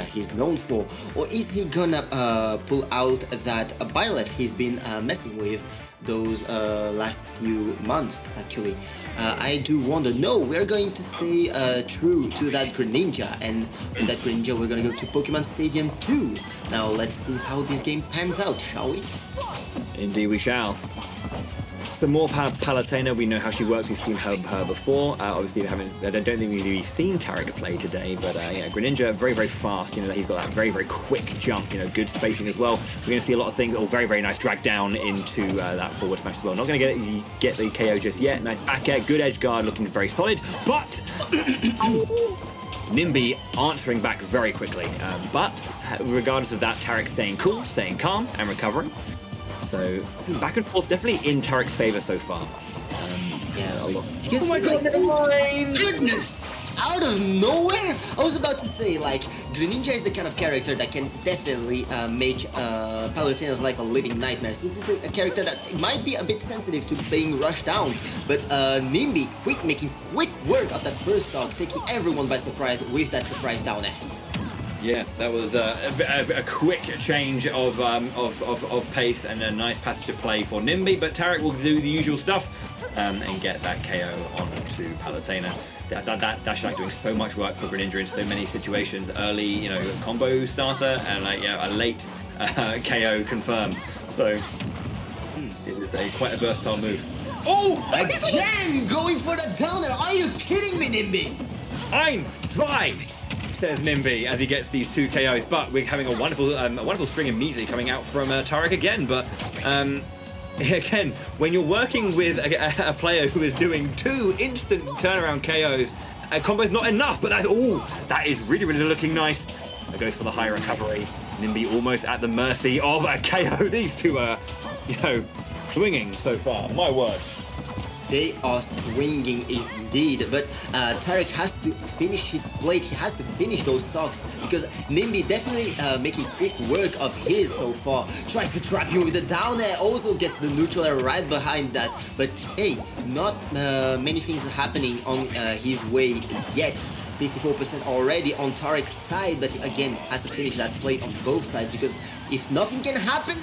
he's known for, or is he gonna pull out that Byleth he's been messing with those last few months actually? I do wonder. No, we're going to stay true to that Greninja, and from that Greninja we're gonna go to Pokemon Stadium 2. Now let's see how this game pans out, shall we? Indeed we shall. Some more Palutena. We know how she works. We've seen her before. Obviously, I don't think we've really seen Tarik play today, but yeah, Greninja very, very fast. You know, he's got that very, very quick jump. You know, good spacing as well. We're going to see a lot of things. Oh, very, very nice drag down into that forward smash as well. Not going to get the KO just yet. Nice back air, good edge guard, looking very solid. But Nimbi answering back very quickly. But regardless of that, Tarik staying cool, staying calm, and recovering. So back and forth, definitely in Tarik's favor so far. Yeah, a lot. Oh my god, never mind! Goodness! Out of nowhere? I was about to say, like, Greninja is the kind of character that can definitely make Palutena's life a living nightmare. Since it's a character that might be a bit sensitive to being rushed down, but Nimbi making quick work of that first stock, taking everyone by surprise with that surprise down air. Yeah, that was a quick change of pace and a nice passage of play for Nimbi, but Tarik will do the usual stuff and get that KO onto Palutena. That dash attack doing so much work for Greninja in so many situations. Early, you know, combo starter and like a late KO confirm. So it is quite a versatile move. Oh, again going for the downer! Are you kidding me, Nimbi? I'm trying. Says Nimbi as he gets these 2 KOs, but we're having a wonderful string immediately coming out from Tarik again. But again, when you're working with a player who is doing 2 instant turnaround KOs, combo's not enough. But that is really, really looking nice. It goes for the high recovery. Nimbi almost at the mercy of a KO. These 2 are, you know, swinging so far. My word. They are swinging indeed, but Tarik has to finish his plate. He has to finish those stocks because Nimbi definitely making quick work of his so far. Tries to trap you with the down air, also gets the neutral air right behind that. But hey, not many things are happening on his way yet. 54% already on Tarik's side, but again has to finish that plate on both sides because if nothing can happen,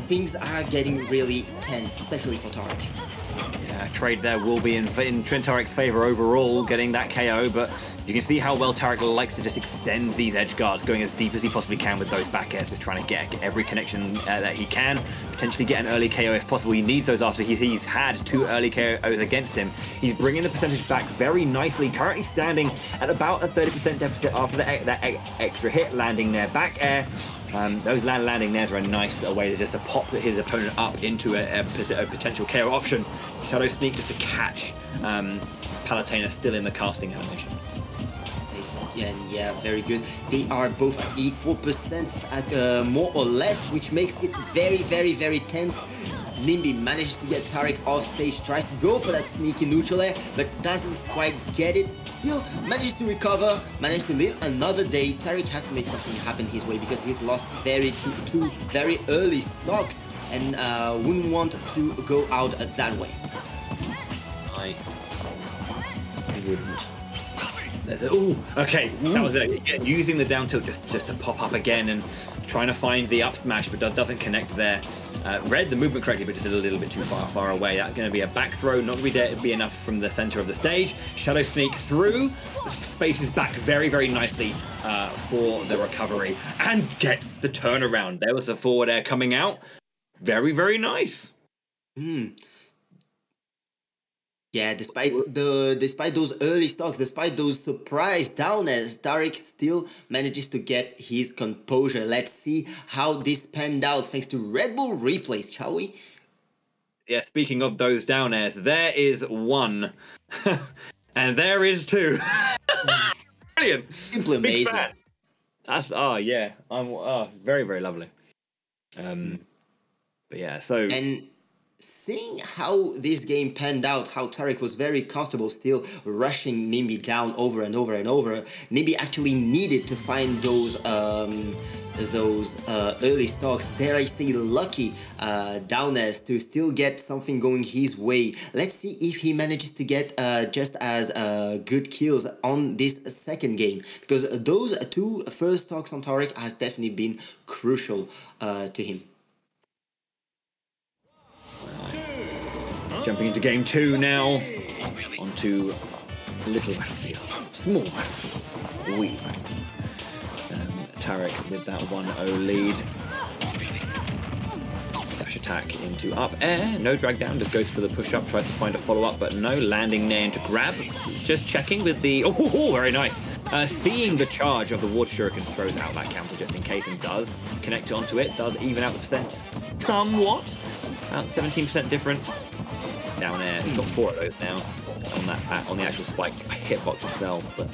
things are getting really tense, especially for Tarik. Yeah, trade there will be in Tarik's favor overall, getting that KO, but you can see how well Tarik likes to just extend these edge guards, going as deep as he possibly can with those back airs, just trying to get every connection that he can, potentially get an early KO if possible. He needs those after he's had 2 early KOs against him. He's bringing the percentage back very nicely, currently standing at about a 30% deficit after that extra hit, landing there back air. Those landing nairs are a nice way to just pop his opponent up into a potential KO option. Shadow Sneak just to catch Palutena still in the casting animation. Yeah, very good. They are both at equal percent at more or less, which makes it very, very, very tense. Nimbi manages to get Tarik off stage, tries to go for that sneaky neutral air, but doesn't quite get it. Still manages to recover, manages to live another day. Tarik has to make something happen his way because he's lost two very early stocks and wouldn't want to go out that way. I wouldn't. Oh, okay, that was it. Again, using the down tilt just to pop up again and trying to find the up smash, but doesn't connect there. Read the movement correctly, but just a little bit too far away. That's going to be a back throw, not going to be enough from the center of the stage. Shadow Sneak through, spaces back very, very nicely for the recovery and gets the turnaround. There was the forward air coming out. Very, very nice. Yeah, despite those early stocks, despite those surprise down airs, Tarik still manages to get his composure. Let's see how this panned out thanks to Red Bull replays, shall we? Yeah, speaking of those down airs, there is 1. and there is 2. Brilliant. Simply amazing. That's yeah. I'm very, very lovely. But yeah, so and seeing how this game panned out, how Tarik was very comfortable still rushing Nimbi down over and over and over, Nimbi actually needed to find those those early stocks. Dare I say lucky down airs to still get something going his way. Let's see if he manages to get just as good kills on this second game, because those two first stocks on Tarik has definitely been crucial to him. Jumping into game 2 now, onto little battlefield, small battlefield, wee battlefield. Tarik with that 1-0 lead. Dash attack into up air, no drag down, just goes for the push up, tries to find a follow up, but no, landing there into grab. Just checking with the, oh, very nice. Seeing the charge of the water shuriken throws out that counter just in case and does connect onto it, does even out the percent somewhat. About 17% difference. Down air, he's got 4 of those now on that on the actual spike hitbox itself. But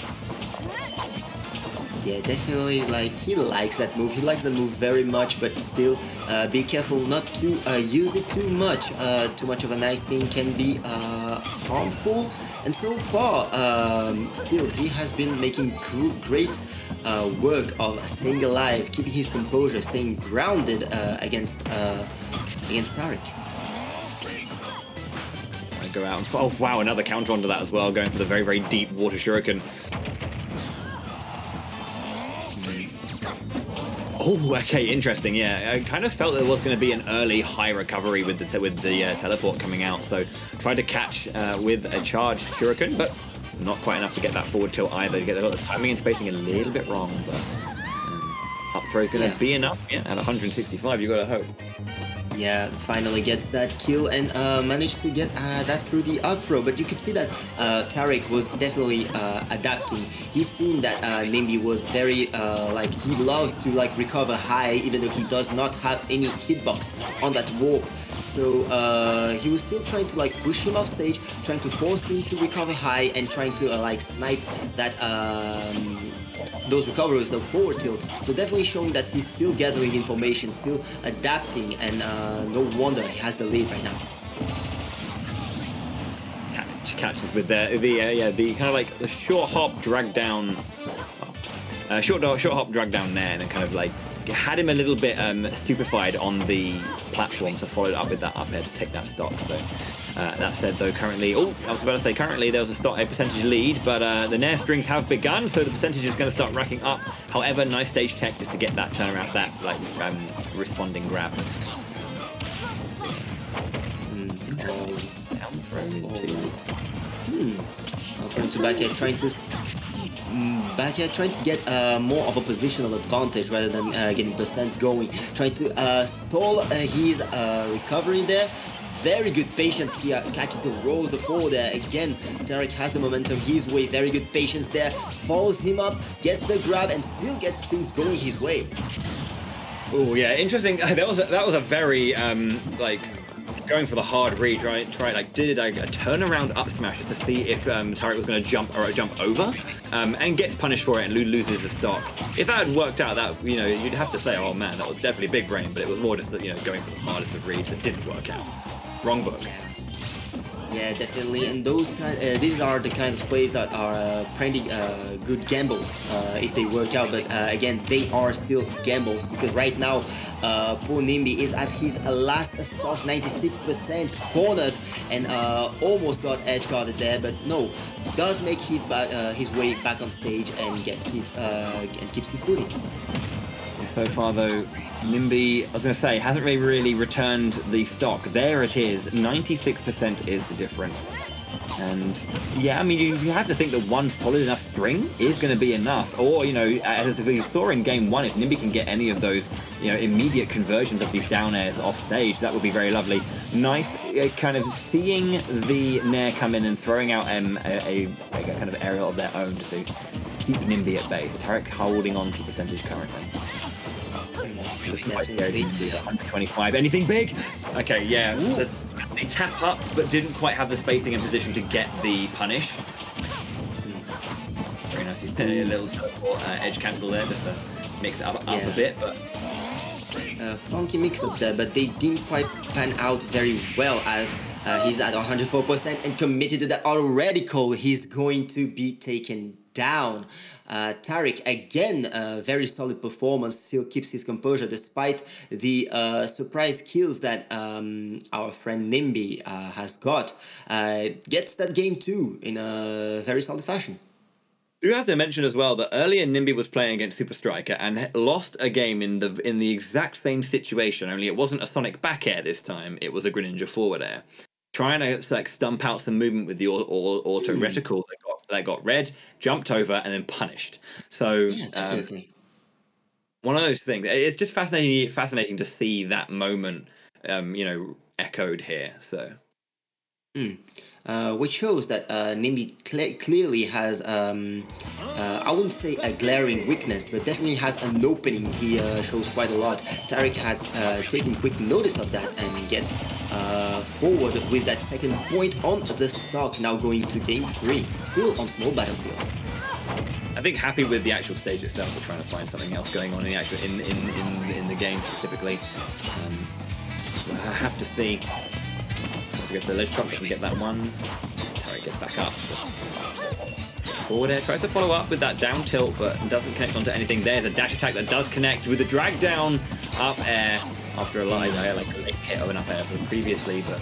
yeah, definitely, like, he likes that move. He likes the move very much, but still be careful not to use it too much. Too much of a nice thing can be harmful. And so far, still, he has been making great work of staying alive, keeping his composure, staying grounded against Tarik. Go out and, oh wow, another counter onto that as well, going for the very, very deep water shuriken. Oh, okay, interesting. Yeah, I kind of felt there was going to be an early high recovery with the teleport coming out, so tried to catch with a charged shuriken, but not quite enough to get that forward tilt either. To get the timing and spacing a little bit wrong, but up throw is going to be enough. Yeah, at 165, you got to hope. Yeah, finally gets that kill and managed to get that through the up throw. But you could see that Tarik was definitely adapting. He's seen that Nimbi was very, like, he loves to, like, recover high, even though he does not have any hitbox on that warp. So he was still trying to, like, push him off stage, trying to force him to recover high, and trying to, like, snipe that those recoveries, the forward tilt. So definitely showing that he's still gathering information, still adapting, and no wonder he has the lead right now. Catches with the kind of like the short hop drag down, short hop drag down there, and then kind of like had him a little bit stupefied on the platform, so followed up with that up air to take that stock. So that said, though, currently, I was about to say currently there was a percentage lead, but the Nair strings have begun, so the percentage is going to start racking up. However, nice stage check just to get that turnaround, that like responding grab. Down throw into. Going to back air, trying to get more of a positional advantage rather than getting percents going. Trying to stall his recovery there. Very good patience here, catches the roll the forward there. Again, Tarik has the momentum his way, very good patience there. Follows him up, gets the grab, and still gets things going his way. Oh yeah, interesting. That was a very like going for the hard read. Did a turnaround up smash just to see if Tarik was going to jump over, and gets punished for it and loses the stock. If that had worked out, that you'd have to say, oh man, that was definitely big brain. But it was more just that going for the hardest of reads that didn't work out. Wrong book. Yeah, definitely. And these are the kind of plays that are pretty good gambles if they work out. But again, they are still gambles, because right now, poor Nimbi is at his last stock, 96% cornered, and almost got edge guarded there. But no, does make his way back on stage and gets his and keeps his footing. So far, though, Nimbi, I was going to say, hasn't really returned the stock. There it is. 96% is the difference. And yeah, I mean, you have to think that one solid enough string is going to be enough. Or, as we saw in game 1, if Nimbi can get any of those, immediate conversions of these down airs off stage, that would be very lovely. Nice, kind of seeing the Nair come in and throwing out a kind of aerial of their own just to keep Nimbi at bay. So Tarik holding on to percentage currently. 125. Anything big? Okay, yeah. They tap up, but didn't quite have the spacing and position to get the punish. Very nice. He's a little teleport edge cancel there just to mix it up a bit, but. Funky mix-ups there, but they didn't quite pan out very well, as he's at 104% and committed to that already call. He's going to be taken down. Tarik again, very solid performance. Still keeps his composure despite the surprise kills that our friend Nimbi has got. Gets that game too in a very solid fashion. You have to mention as well that earlier Nimbi was playing against Super Striker and lost a game in the exact same situation. Only it wasn't a Sonic back air this time; it was a Greninja forward air. Trying to like stump out some movement with the auto reticle that got red, jumped over, and then punished. So yeah, definitely. One of those things. It's just fascinating to see that moment, echoed here. So. Which shows that Nimbi clearly has, I wouldn't say a glaring weakness, but definitely has an opening. He shows quite a lot. Tarik has taken quick notice of that and gets forward with that second point on the stock, now going to game 3, still on small battlefield. I think happy with the actual stage itself. We're trying to find something else going on in the actual in the game specifically. I have to see. To go to the ledge drop, doesn't get that one. Tarik gets back up. Forward air tries to follow up with that down tilt, but doesn't connect onto anything. There's a dash attack that does connect with a drag down up air after a live air, like a late hit of an up air from previously, but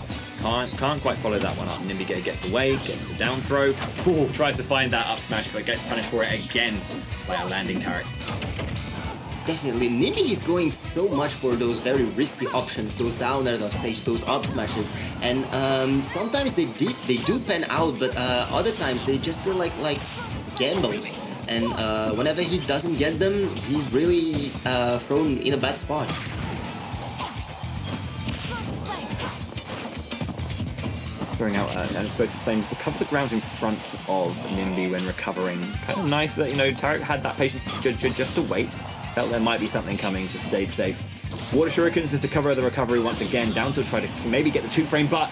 can't quite follow that one up. Nimbi gets away, gets the down throw. Ooh, tries to find that up smash, but gets punished for it again by a landing Tarik. Definitely, Nimbi is going so much for those very risky options, those downers of stage, those up smashes, and sometimes they do pan out, but other times they just feel like gambles, and whenever he doesn't get them, he's really thrown in a bad spot. Throwing out unexplosive flames to cover the ground in front of Nimbi when recovering. Kind of nice that Tarik had that patience just to wait. Felt there might be something coming to stay safe. Water Shurikens is to cover the recovery once again. Down to try to maybe get the 2-frame, but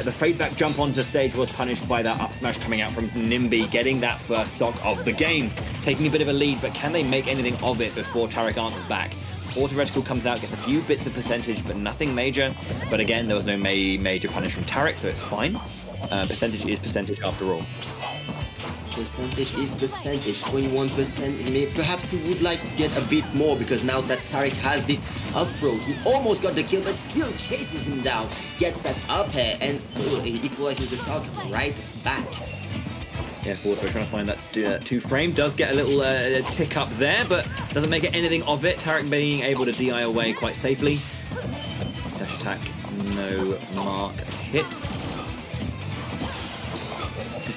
the fade back jump onto stage was punished by that up smash coming out from Nimbi, getting that first stock of the game. Taking a bit of a lead, but can they make anything of it before Tarik answers back? Auto reticle comes out, gets a few bits of percentage, but nothing major. But again, there was no major punish from Tarik, so it's fine. Percentage is percentage after all. Percentage is percentage, 21%. Perhaps he would like to get a bit more, because now that Tarik has this up throw, he almost got the kill, but still chases him down, gets that up air, and equalizes the stock right back. Yeah, forward throw, trying to find that 2-frame. Does get a little tick up there, but doesn't make it anything of it. Tarik being able to DI away quite safely. Dash attack, no mark hit.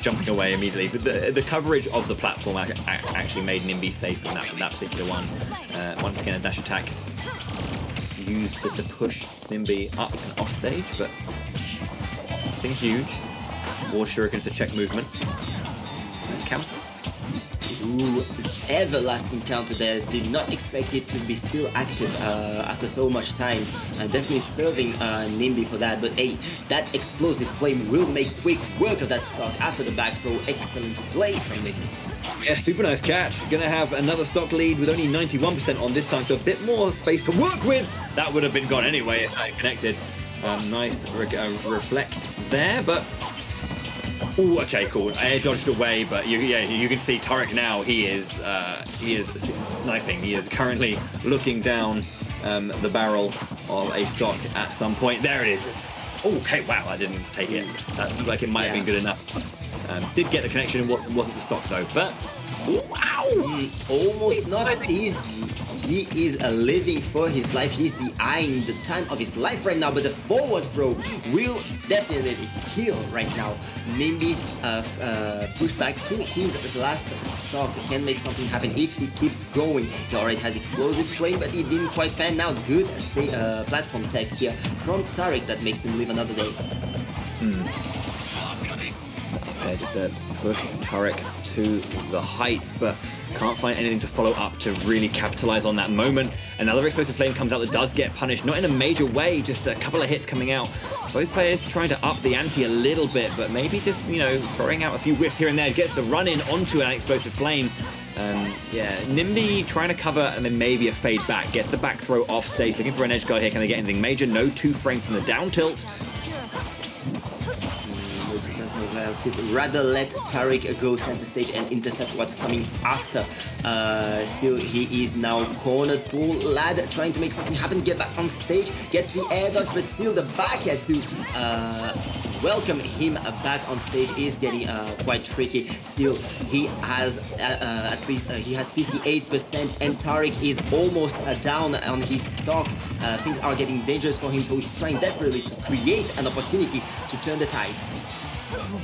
Jumping away immediately, but the coverage of the platform actually made Nimbi safe in that particular one. Once again, a dash attack used to push Nimbi up and off stage, but nothing huge. Water Shurikens to check movement. Nice counter. Ooh, everlasting counter there. Did not expect it to be still active after so much time. Definitely serving Nimbi for that. But hey, that explosive flame will make quick work of that stock after the back throw. Excellent play from Nimbi. Yeah, super nice catch. Gonna have another stock lead with only 91% on this time, so a bit more space to work with. That would have been gone anyway if I had connected. Nice reflect there, but... Oh, okay, cool. Air dodged away, but you can see Tarik now. He is sniping. He is currently looking down the barrel of a stock at some point. There it is. Oh, okay, wow, I didn't take it. That looked like it might have been good enough. Did get the connection. It wasn't the stock though, but wow, almost not easy. He is living for his life. He's eyeing the time of his life right now, but the forward throw will definitely kill right now. Nimbi push back to his last stock. Can make something happen if he keeps going. He already has explosive flame, but he didn't quite pan out. Good platform tech here from Tarik that makes him live another day. Just a push Tarik to the heights, but can't find anything to follow up to really capitalize on that moment. Another explosive flame comes out that does get punished, not in a major way, just a couple of hits coming out. Both players trying to up the ante a little bit, but maybe just, throwing out a few whiffs here and there. Gets the run in onto an explosive flame. Yeah, Nimbi trying to cover and then maybe a fade back. Gets the back throw off stage, looking for an edge guard here. Can they get anything major? No 2 frames from the down tilt. about it. Rather let Tarik go center stage and intercept what's coming after. Still, he is now cornered. Full lad trying to make something happen, get back on stage, gets the air dodge, but still the back air to welcome him back on stage is getting quite tricky. Still, he has at least he has 58%, and Tarik is almost down on his stock. Things are getting dangerous for him, so he's trying desperately to create an opportunity to turn the tide.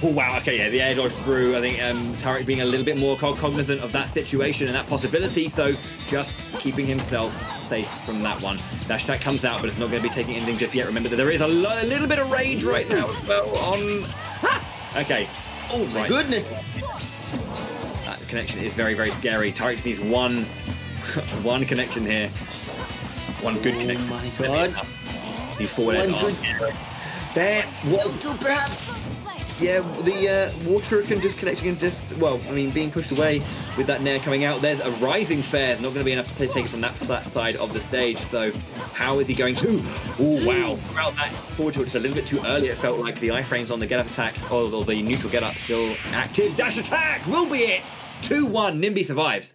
Oh, wow, okay, yeah, the air dodge through. I think Tarik being a little bit more cognizant of that situation and that possibility, so just keeping himself safe from that one. Dash attack comes out, but it's not going to be taking anything just yet. Remember that there is a little bit of rage right now as well on... Ha! Okay. Oh my goodness! That connection is very, very scary. Tarik just needs one connection here. One good connection. Oh my god. These forward airs are scary. There, perhaps. Yeah, the water can just connecting and just, well, I mean, being pushed away with that nair coming out. There's a rising fair, not going to be enough to take it from that flat side of the stage. So how is he going to? Oh, wow. Throughout that forward tilt, just a little bit too early. It felt like the iframes on the get up attack, or the neutral get up still active. Dash attack will be it. 2-1. Nimbi survives.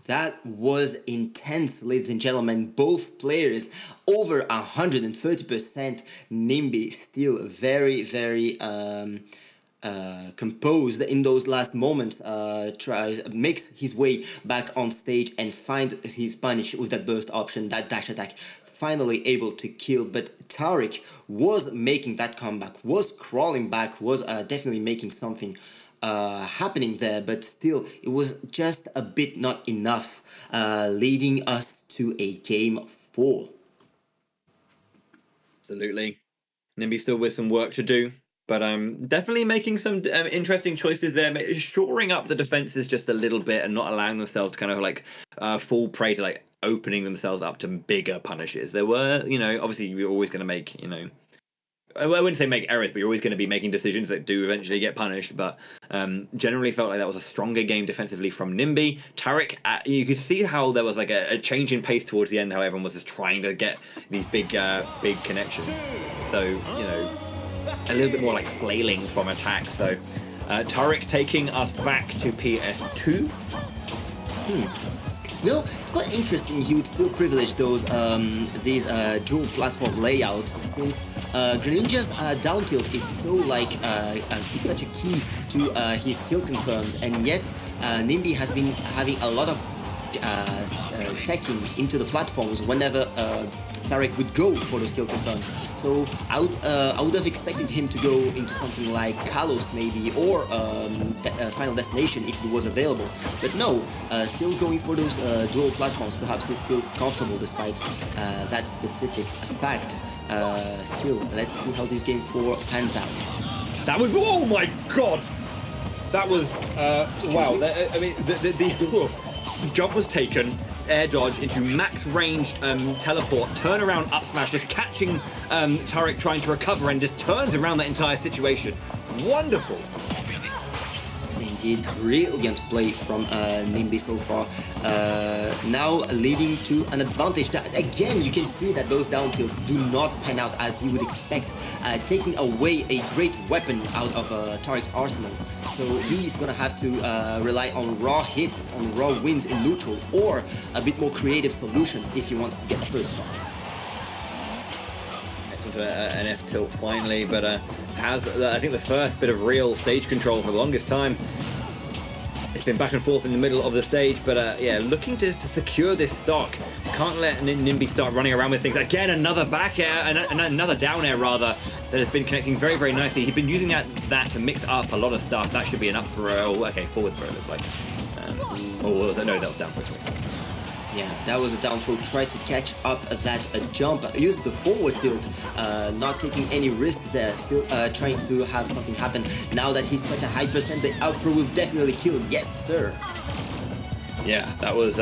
That was intense, ladies and gentlemen. Both players over 130%. Nimbi still very, very composed in those last moments. Makes his way back on stage and finds his punish with that burst option, that dash attack. Finally able to kill, but Tarik was making that comeback, was crawling back, was definitely making something happening there, but still it was just a bit not enough, leading us to a game 4. Absolutely. Nimbi still with some work to do, but definitely making some interesting choices there, shoring up the defenses just a little bit and not allowing themselves to kind of like fall prey to like opening themselves up to bigger punishes. There were, you know, obviously you're always going to make, you know, I wouldn't say make errors, but you're always going to be making decisions that do eventually get punished. But generally felt like that was a stronger game defensively from Nimbi. Tarik, you could see how there was like a change in pace towards the end, how everyone was just trying to get these big connections. So, you know, a little bit more like flailing from attack. So Tarik taking us back to PS2. No, it's quite interesting. He would still privilege those these dual platform layout, since Greninja's down tilt is so like is such a key to his skill confirms, and yet Nimbi has been having a lot of teching into the platforms whenever Tarik would go for those skill confirms. So I would have expected him to go into something like Kalos maybe, or Final Destination if he was available. But no, still going for those dual platforms. Perhaps he's still comfortable despite that specific fact. Still, let's see how this game 4 pans out. That was, oh my god! That was, wow. I mean, the jump was taken, air dodge into max ranged teleport, turn around up smash, just catching Tarik trying to recover and just turns around that entire situation. Wonderful. Indeed, brilliant play from Nimbi so far. Now leading to an advantage. That, again, you can see that those down tilts do not pan out as you would expect, taking away a great weapon out of Tarik's arsenal. So he's gonna have to rely on raw hits, on raw wins in neutral, or a bit more creative solutions if he wants to get the first shot. An F tilt finally, but has I think the first bit of real stage control for the longest time. It's been back and forth in the middle of the stage, but yeah, looking to secure this stock. Can't let Nimbi start running around with things. Again, another back air, and another down air rather, that has been connecting very, very nicely. He's been using that to mix up a lot of stuff. That should be an up throw. Okay, forward throw looks like. Oh, was it? No, that was down throw. Yeah, that was a down throw. Tried to catch up that jump. Used the forward tilt, not taking any risk there. Still trying to have something happen. Now that he's such a high percent, the out throw will definitely kill. Yes, sir. Yeah, that was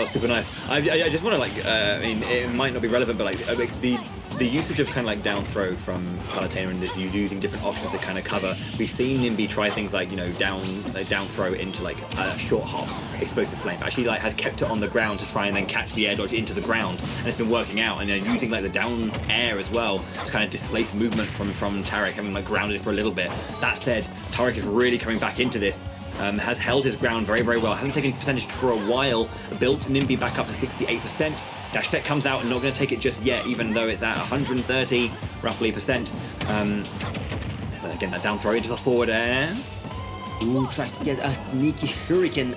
super nice. I just want to like, I mean, it might not be relevant, but like the the usage of kind of like down throw from Palutena and just using different options to kind of cover. We've seen Nimbi try things like, you know, down throw into like a short hop, explosive flame. Actually, like has kept it on the ground to try and then catch the air dodge into the ground, and it's been working out. And then using like the down air as well to kind of displace movement from Tarik, having like grounded it for a little bit. That said, Tarik is really coming back into this. Has held his ground very, very well. Hasn't taken percentage for a while. Built Nimbi back up to 68%. Dash Tech comes out and not going to take it just yet, even though it's at 130 roughly percent. Again, that down throw into the forward air. Ooh, tries to get a sneaky shuriken,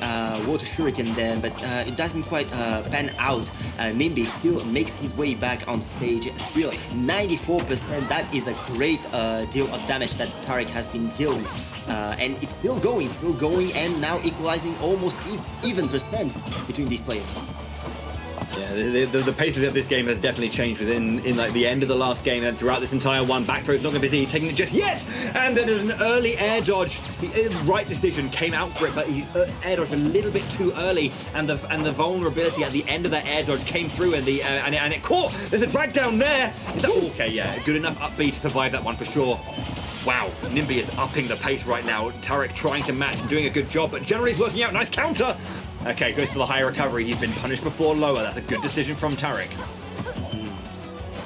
water shuriken there, but it doesn't quite pan out. Nimbi still makes his way back on stage. Still 94%. That is a great deal of damage that Tarik has been dealing. And it's still going, and now equalizing almost even percent between these players. Yeah, the pace of this game has definitely changed in like the end of the last game and throughout this entire one. Back throw's not going to be taking it just yet, and then there's an early air dodge. The right decision, came out for it, but he air dodged a little bit too early, and the vulnerability at the end of that air dodge came through, and it caught. There's a drag down there. Is that okay? Yeah, good enough up B to survive that one for sure. Wow, Nimbi is upping the pace right now. Tarik trying to match and doing a good job, but generally it's working out. Nice counter. Okay, goes for the high recovery. He's been punished before lower. That's a good decision from Tarik.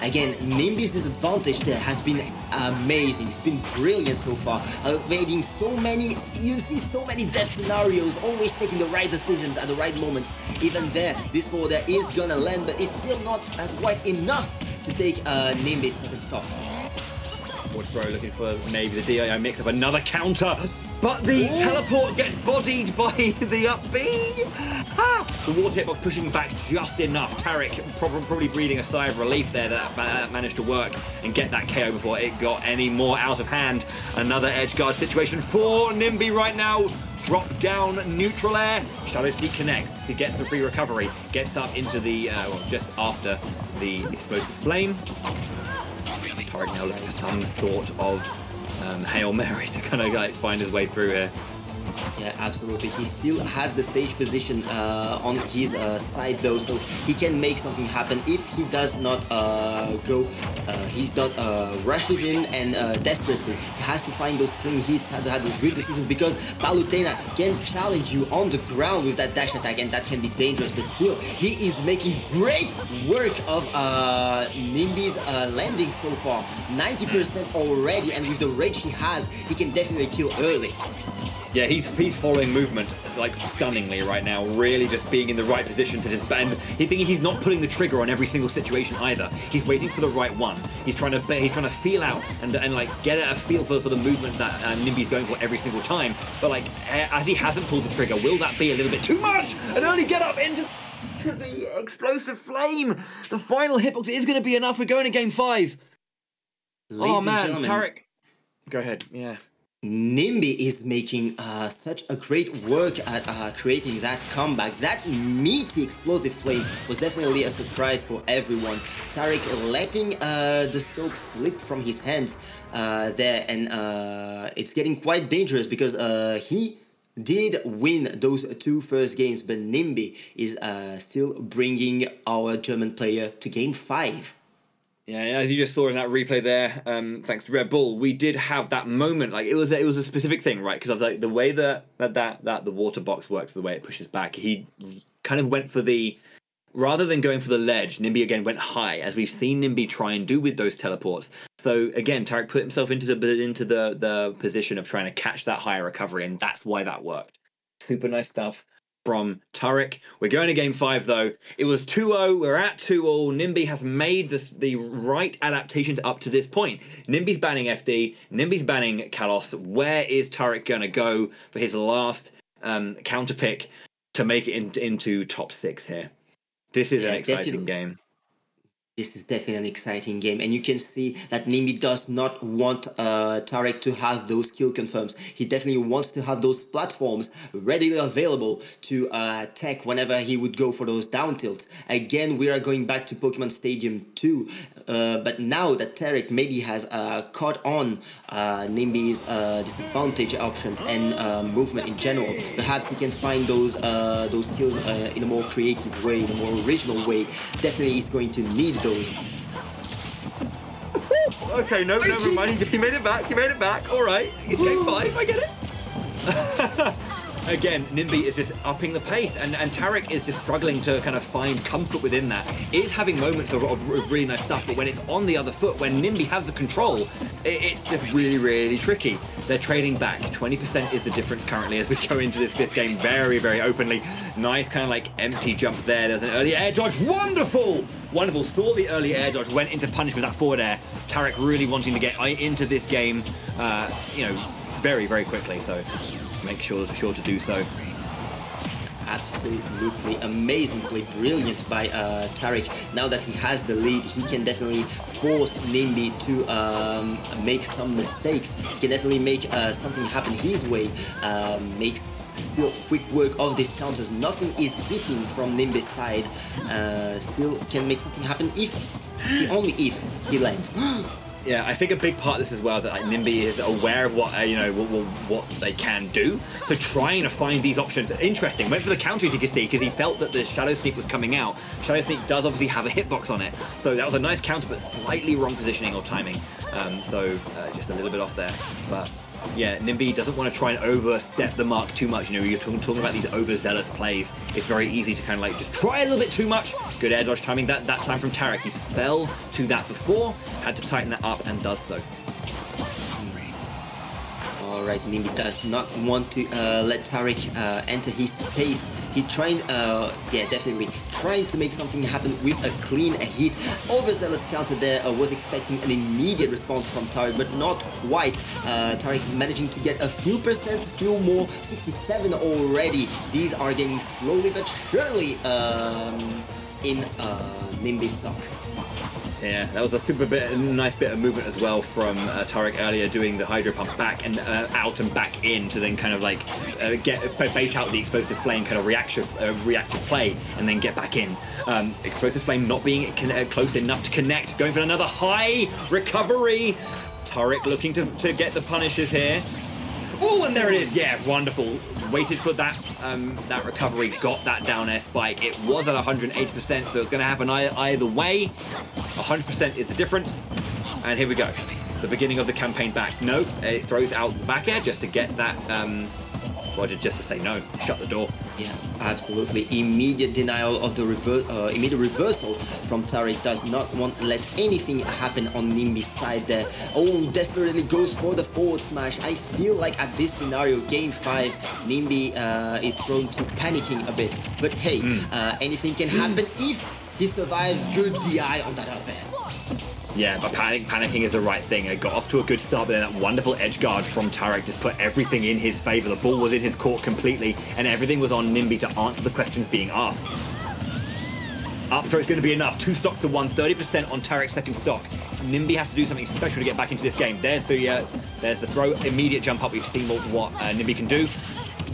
Again, Nimbi's disadvantage there has been amazing. It's been brilliant so far. Evading so many, you see so many death scenarios, always taking the right decisions at the right moment. Even there, this forward there is gonna land, but it's still not quite enough to take Nimbi's second stop. Forward throw looking for maybe the DIO mix of another counter. But the teleport gets bodied by the up B. The water hitbox pushing back just enough. Tarik probably breathing a sigh of relief there that managed to work and get that KO before it got any more out of hand. Another edge guard situation for Nimbi right now. Drop down neutral air. Shadow Sneak connects to get the free recovery. Gets up into the, just after the explosive flame. Tarik now looking for some sort of Hail Mary to kind of like find his way through here. Yeah, absolutely. He still has the stage position on his side though, so he can make something happen if he does not he's not rushes in and desperately. He has to find those clean hits, have to have those good decisions, because Palutena can challenge you on the ground with that dash attack, and that can be dangerous, but still, he is making great work of Nimbi's landing so far. 90% already, and with the rage he has, he can definitely kill early. Yeah, he's following movement like stunningly right now, really just being in the right positions at his bend. He's not pulling the trigger on every single situation either. He's waiting for the right one. He's trying to feel out and like get a feel for the movement that Nimbi's going for every single time. But like as he hasn't pulled the trigger, will that be a little bit too much? An early get up into the explosive flame. The final hitbox is going to be enough. We're going to game 5. Ladies and gentlemen, Tarik, go ahead. Yeah. Nimbi is making such a great work at creating that comeback. That meaty explosive flame was definitely a surprise for everyone. Tarik letting the soap slip from his hands there, and it's getting quite dangerous because he did win those 2 first games, but Nimbi is still bringing our German player to game 5. Yeah, as you just saw in that replay there, thanks to Red Bull, we did have that moment. Like it was a specific thing, right? Because of like the way that the water box works, the way it pushes back, he kind of went for the, rather than going for the ledge, Nimbi again went high, as we've seen Nimbi try and do with those teleports. So again, Tarik put himself into the position of trying to catch that higher recovery, and that's why that worked. Super nice stuff from Tarik. We're going to game 5 though. It was 2-0. We're at 2-all. Nimbi has made the right adaptations up to this point. Nimbi's banning FD. Nimbi's banning Kalos. Where is Tarik going to go for his last counter pick to make it into top 6 here? This is an exciting game. This is definitely an exciting game, and you can see that Nimbi does not want Tarik to have those kill confirms. He definitely wants to have those platforms readily available to attack whenever he would go for those down tilts. Again, we are going back to Pokemon Stadium 2, but now that Tarik maybe has caught on Nimbi's disadvantage options and movement in general, perhaps he can find those kills in a more creative way, in a more original way. Definitely he's going to need those. Okay, no, never mind. He made it back. He made it back. All right. He's game 5. I get it. Again, Nimbi is just upping the pace, and Tarik is just struggling to kind of find comfort within that. Is having moments of really nice stuff, but when it's on the other foot, when Nimbi has the control, it's just really, really tricky. They're trading back. 20% is the difference currently as we go into this 5th game very, very openly. Nice kind of like empty jump there. There's an early air dodge. Wonderful! Wonderful. Saw the early air dodge, went into punish with that forward air. Tarik really wanting to get into this game, you know, very, very quickly. So make sure to do so. Absolutely amazingly brilliant by Tarik. Now that he has the lead, he can definitely force Nimbi to make some mistakes. He can definitely make something happen his way. Makes quick work of these counters. Nothing is hitting from Nimbi's side. Still can make something happen only if he lands. Yeah, I think a big part of this as well is that like, Nimbi is aware of what you know what they can do. So trying to find these options, interesting. Went for the counter, you can see, because he felt that the Shadow Sneak was coming out. Shadow Sneak does obviously have a hitbox on it, so that was a nice counter, but slightly wrong positioning or timing. So just a little bit off there, but. Yeah, Nimbi doesn't want to try and overstep the mark too much. You know, you're talking about these overzealous plays. It's very easy to kind of like just try a little bit too much. Good air dodge timing that time from Tarik. He's fell to that before, had to tighten that up and does so. All right, Nimbi does not want to let Tarik enter his pace. He's trying, yeah, definitely trying to make something happen with a clean hit. Overzealous counter there, was expecting an immediate response from Tarik, but not quite. Tarik managing to get a few percent, few more, 67 already. These are getting slowly but surely in Nimbi's stock. Yeah, that was a nice bit of movement as well from Tarik earlier, doing the Hydro Pump back and out and back in to then kind of like bait out the Explosive Flame kind of reactive play and then get back in. Explosive Flame not being close enough to connect, going for another high recovery. Tarik looking to get the punishes here. Oh, and there it is. Yeah, wonderful. Waited for that that recovery, got that down air spike. It was at 180%, so it's going to happen either way. 100% is the difference. And here we go. The beginning of the campaign back. No, it throws out the back air just to get that... just to say no, shut the door. Yeah, absolutely. Immediate denial of the immediate reversal from Tarik. Does not want to let anything happen on Nimbi's side there. Oh, desperately goes for the forward smash. I feel like at this scenario, game 5, Nimbi is prone to panicking a bit. But hey, anything can happen if he survives. Good DI on that up air. Yeah, but panicking is the right thing. It got off to a good start, but then that wonderful edge guard from Tarik just put everything in his favor. The ball was in his court completely, and everything was on Nimbi to answer the questions being asked. Up throw is going to be enough. 2 stocks to 1, 30% on Tarik's second stock. Nimbi has to do something special to get back into this game. There's the throw, immediate jump up. We've seen what Nimbi can do.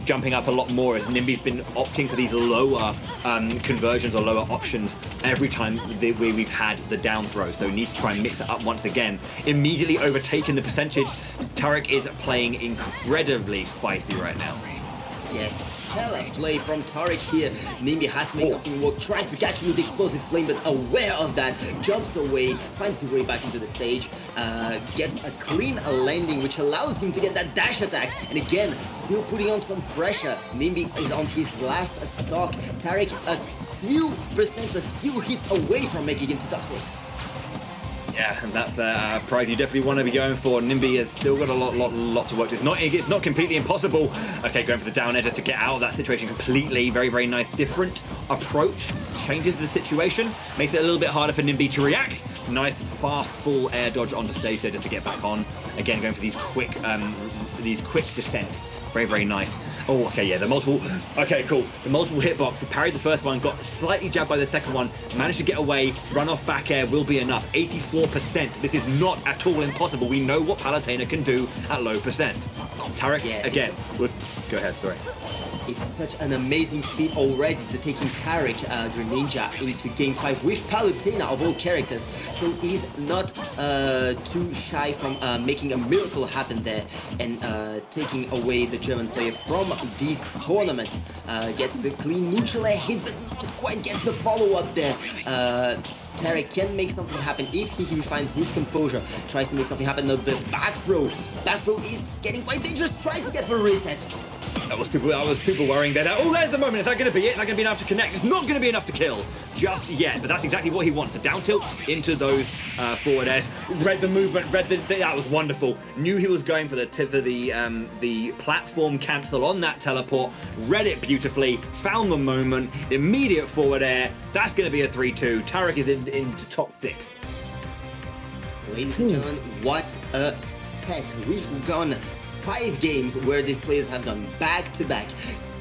Jumping up a lot more as Nimbi's been opting for these lower conversions or lower options every time we've had the down throw. So needs to try and mix it up once again. Immediately overtaking the percentage. Tarik is playing incredibly feisty right now. Yes. Play from Tarik here. Nimbi has to make something work, tries to catch him with the Explosive Flame, but aware of that, jumps away, finds his way back into the stage, gets a clean landing, which allows him to get that dash attack, and again, still putting on some pressure. Nimbi is on his last stock. Tarik a few hits away from making it to top 6. Yeah, and that's the prize you definitely want to be going for. Nimbi has still got a lot to work. It's not completely impossible. Okay, going for the down air just to get out of that situation completely. Very, very nice. Different approach. Changes the situation. Makes it a little bit harder for Nimbi to react. Nice, fast, full air dodge onto stage there just to get back on. Again, going for these quick descents. Very, very nice. Oh, okay, yeah, the multiple... Okay, cool. The multiple hitbox. He parried the first one, got slightly jabbed by the second one, managed to get away, run off back air will be enough. 84%. This is not at all impossible. We know what Palutena can do at low percent. Tarik, again, would... Go ahead, sorry. It's such an amazing feat already to taking Tarik Greninja into Game 5 with Palutena of all characters. So he's not too shy from making a miracle happen there and taking away the German player from this tournament. Gets the clean neutral air hit, but not quite gets the follow-up there. Tarik can make something happen if he finds his composure, tries to make something happen. No, the back throw is getting quite dangerous, trying to get the reset. That was super worrying there. Oh, there's the moment. Is that going to be it? Is that going to be enough to connect? It's not going to be enough to kill just yet, but that's exactly what he wants. The down tilt into those forward airs. Read the movement. That was wonderful. Knew he was going for the platform cancel on that teleport. Read it beautifully. Found the moment. Immediate forward air. That's going to be a 3-2. Tarik is into top 6. Ladies and gentlemen, what a set. We've gone 5 games where these players have gone back-to-back.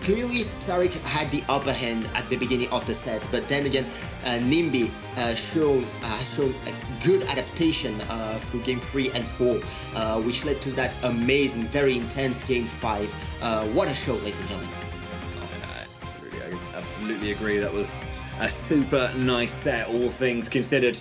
Clearly, Tarik had the upper hand at the beginning of the set, but then again, Nimbi has shown a good adaptation through Game 3 and 4, which led to that amazing, very intense Game 5. What a show, ladies and gentlemen. I absolutely agree. That was a super nice set, all things considered.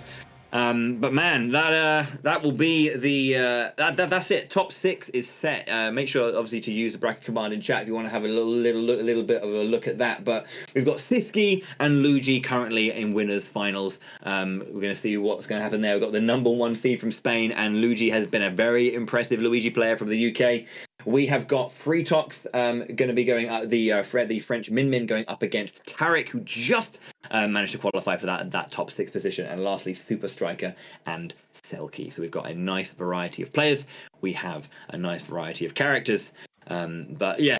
But man, that will be the that's it. Top 6 is set. Make sure obviously to use the bracket command in chat if you want to have a little bit of a look at that. But we've got Siski and Luigi currently in winners finals. We're going to see what's going to happen there. We've got the #1 seed from Spain, and Luigi has been a very impressive Luigi player from the UK. We have got Freetox going to be going up, the French Min Min going up against Tarik, who just managed to qualify for that top 6 position. And lastly, Super Striker and Selkie. So we've got a nice variety of players. We have a nice variety of characters. But yeah,